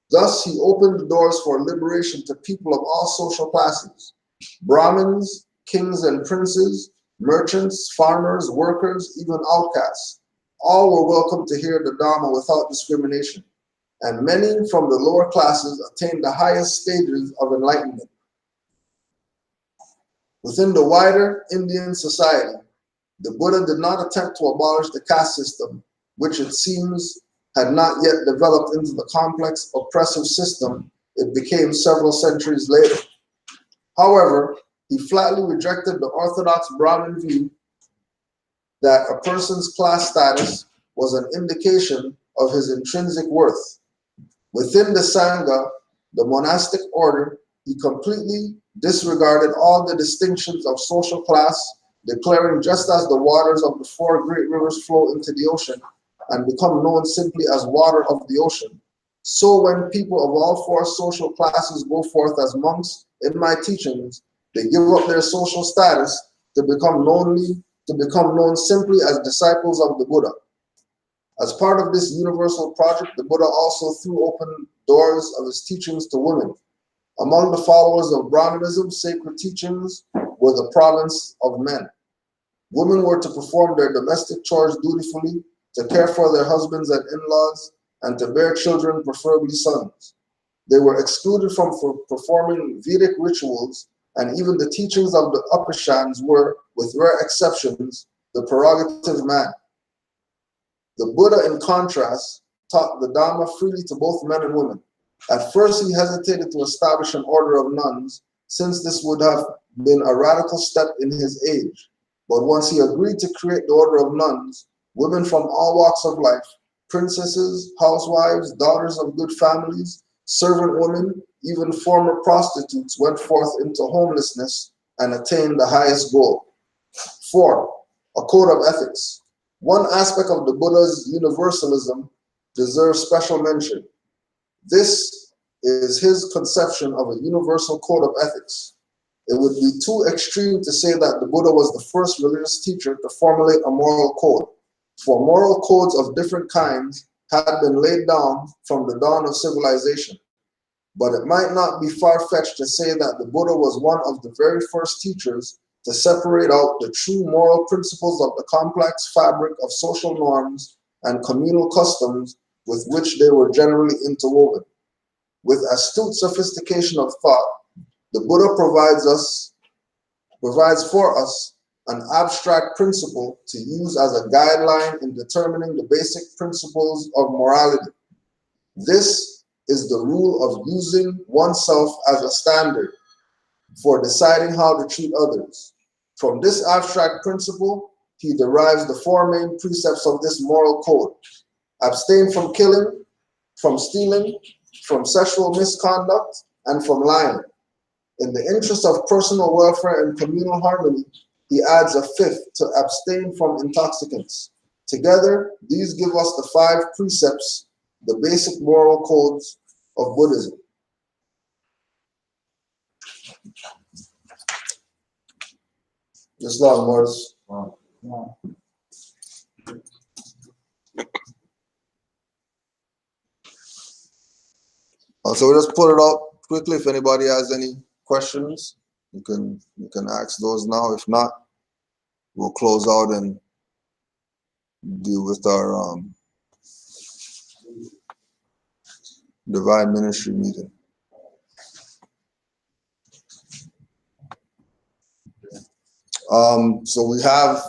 Thus, he opened the doors for liberation to people of all social classes: Brahmins, kings and princes, merchants, farmers, workers, even outcasts. All were welcome to hear the Dhamma without discrimination, and many from the lower classes attained the highest stages of enlightenment. Within the wider Indian society, the Buddha did not attempt to abolish the caste system, which it seems had not yet developed into the complex, oppressive system it became several centuries later. However, he flatly rejected the orthodox Brahmin view that a person's class status was an indication of his intrinsic worth. Within the Sangha, the monastic order, he completely disregarded all the distinctions of social class, declaring just as the waters of the 4 great rivers flow into the ocean and become known simply as water of the ocean, so when people of all 4 social classes go forth as monks in my teachings, they give up their social status to become known simply as disciples of the Buddha. As part of this universal project, the Buddha also threw open doors of his teachings to women. Among the followers of Brahmanism, sacred teachings were the province of men. Women were to perform their domestic chores dutifully, to care for their husbands and in-laws, and to bear children, preferably sons. They were excluded from performing Vedic rituals, and even the teachings of the Upanishads were, with rare exceptions, the prerogative of man. The Buddha, in contrast, taught the Dhamma freely to both men and women. At first, he hesitated to establish an order of nuns, since this would have been a radical step in his age. But once he agreed to create the order of nuns, women from all walks of life, princesses, housewives, daughters of good families, servant women, even former prostitutes went forth into homelessness and attained the highest goal. 4. A code of ethics. One aspect of the Buddha's universalism deserves special mention. This is his conception of a universal code of ethics. It would be too extreme to say that the Buddha was the first religious teacher to formulate a moral code, for moral codes of different kinds had been laid down from the dawn of civilization. But it might not be far-fetched to say that the Buddha was one of the very first teachers to separate out the true moral principles of the complex fabric of social norms and communal customs with which they were generally interwoven. With astute sophistication of thought, the Buddha provides for us an abstract principle to use as a guideline in determining the basic principles of morality. This is the rule of using oneself as a standard for deciding how to treat others. From this abstract principle, he derives the four main precepts of this moral code: abstain from killing, from stealing, from sexual misconduct, and from lying. In the interest of personal welfare and communal harmony, he adds a fifth, to abstain from intoxicants. Together, these give us the 5 precepts, the basic moral codes of Buddhism. Islam, Morris. So we'll just put it out quickly. If anybody has any questions, you can ask those now. If not, we'll close out and deal with our divine ministry meeting. So we have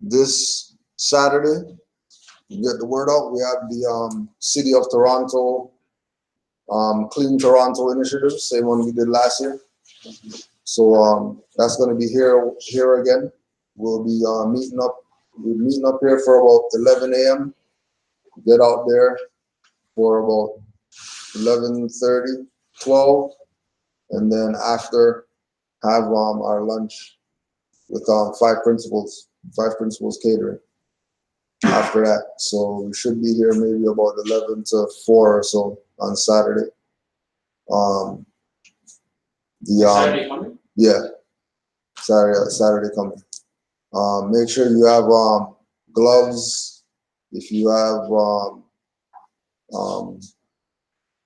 this Saturday, you get the word out. We have the City of Toronto Clean Toronto initiative, same one we did last year. So that's going to be here again. We'll be meeting up here for about 11 a.m. Get out there for about 11:30, 12, and then after have our lunch with 5 principals catering after that. So we should be here maybe about 11 to 4 or so on Saturday. Saturday coming? Yeah, Saturday coming. Make sure you have gloves. If you have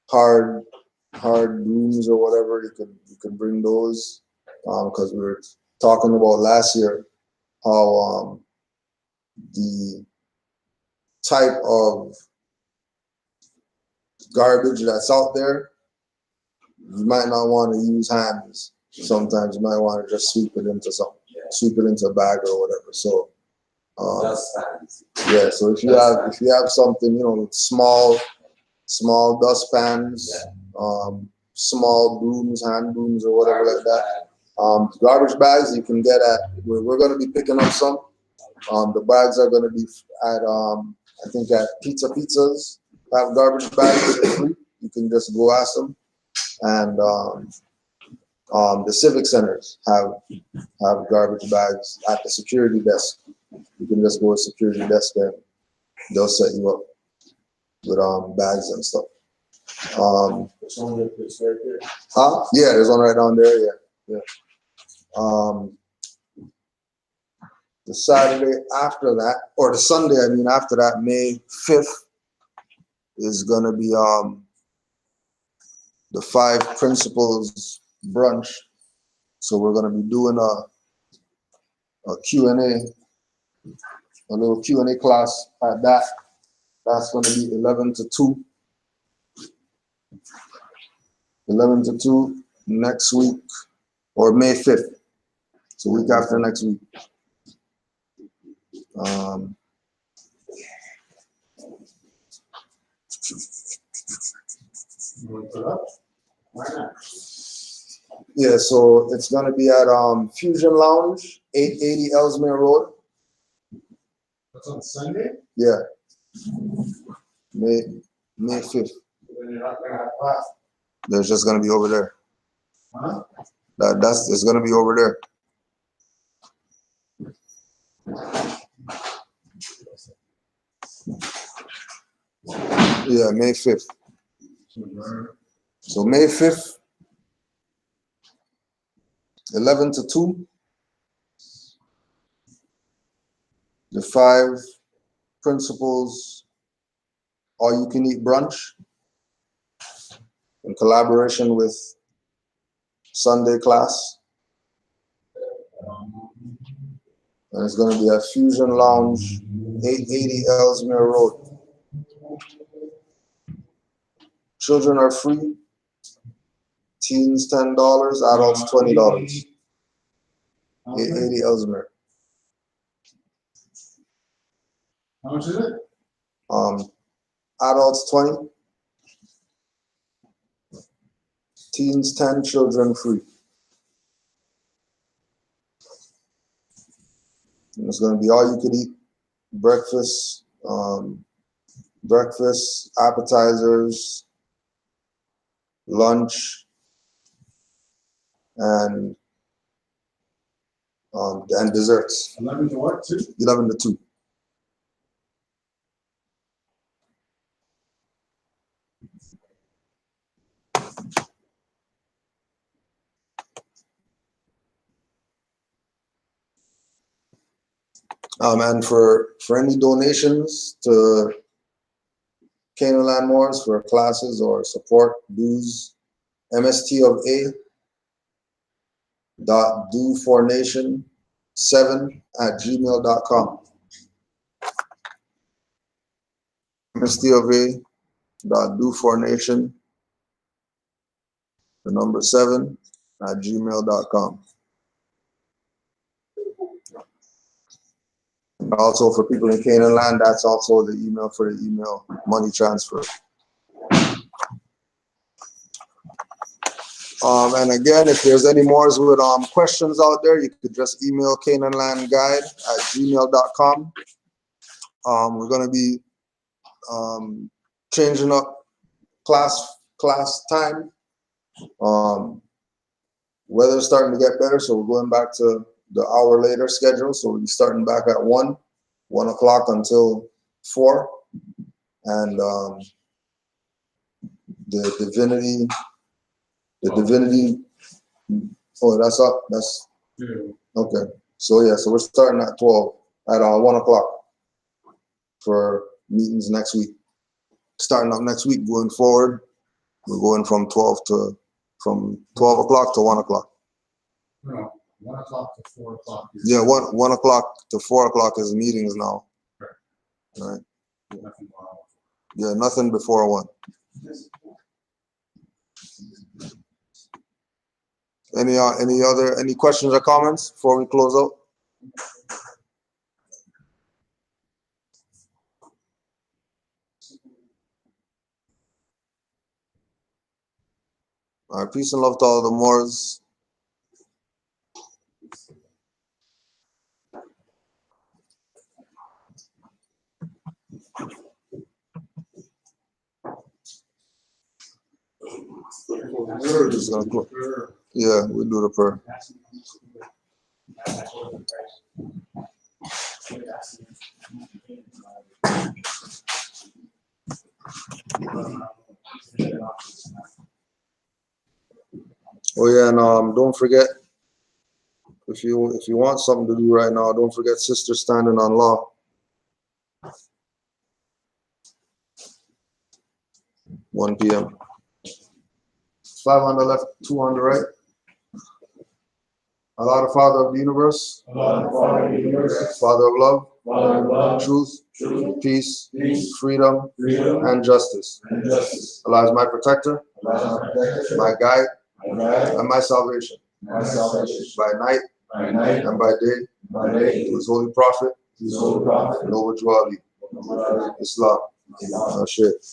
hard brooms or whatever, you could bring those, because we were talking about last year how the type of garbage that's out there, you might not want to use hands. Sometimes you might want to just sweep it into a bag or whatever. So yeah, so if you have something, small dustpans, small brooms, hand brooms or whatever like that. Garbage bags you can get at, we're going to be picking up some. The bags are going to be at, I think at pizzas, have garbage bags for free. You can just go ask them. And the civic centers have garbage bags at the security desk. You can just go to security desk and they'll set you up with bags and stuff. It's only a place right there. Yeah, there's one right down there. Yeah. The Saturday after that, or the Sunday, after that, May 5th, is gonna be the 5 principals brunch. So we're gonna be doing a Q&A, a little Q&A class at that. That's gonna be 11 to 2. 11 to 2 next week, or May 5th. So week after next week. Why not? Yeah, so it's gonna be at Fusion Lounge, 880 Ellesmere Road. That's on Sunday? Yeah. May 5th. Then you're not gonna have class. There's just gonna be over there. Huh? It's gonna be over there. Yeah, May 5th. So May 5th, 11 to 2. The 5 principals all-you-can-eat brunch in collaboration with Sunday class. And it's going to be at Fusion Lounge, 880 Ellesmere Road. Children are free. Teens $10, adults $20. 880 Ellesmere. How much is it? Adults 20. teens 10, children free. And it's going to be all you could eat, breakfast, appetizers, lunch, and desserts. 11 to what, 2? 11 to 2. And for any donations to Canaanland Moors for classes or support dues, mstofa.dofornation7@gmail.com. mstofa.dofornation, the number 7@gmail.com. And also for people in Canaanland, that's also the email for the email money transfer. And again, if there's any more with questions out there, you could just email canaanlandguide@gmail.com. We're going to be changing up class time. Weather's starting to get better, so we're going back to the hour later schedule. So we'll be starting back at 1 o'clock until 4. And the divinity, oh, that's up. That's okay. So yeah, so we're starting at 1 o'clock for meetings next week. Starting up next week, going forward, we're going from 12 o'clock to 1 o'clock. No, 1 o'clock to 4 o'clock. Yeah, 1 o'clock to 4 o'clock is meetings now. Right. Nothing wrong. Yeah, nothing before 1. Any questions or comments before we close out? All right, peace and love to all the Moors. We're just gonna close. Yeah, we do the prayer. Oh yeah, and don't forget, if you want something to do right now, don't forget Sister Standing on Law. 1 p.m. 5 on the left, 2 on the right. Allah, the Father of the universe, Father of love, truth, peace, freedom, and justice. Allah is my protector, my guide, and my salvation. By night and by day, to his holy prophet, Noble Jawali, Islam. Shit.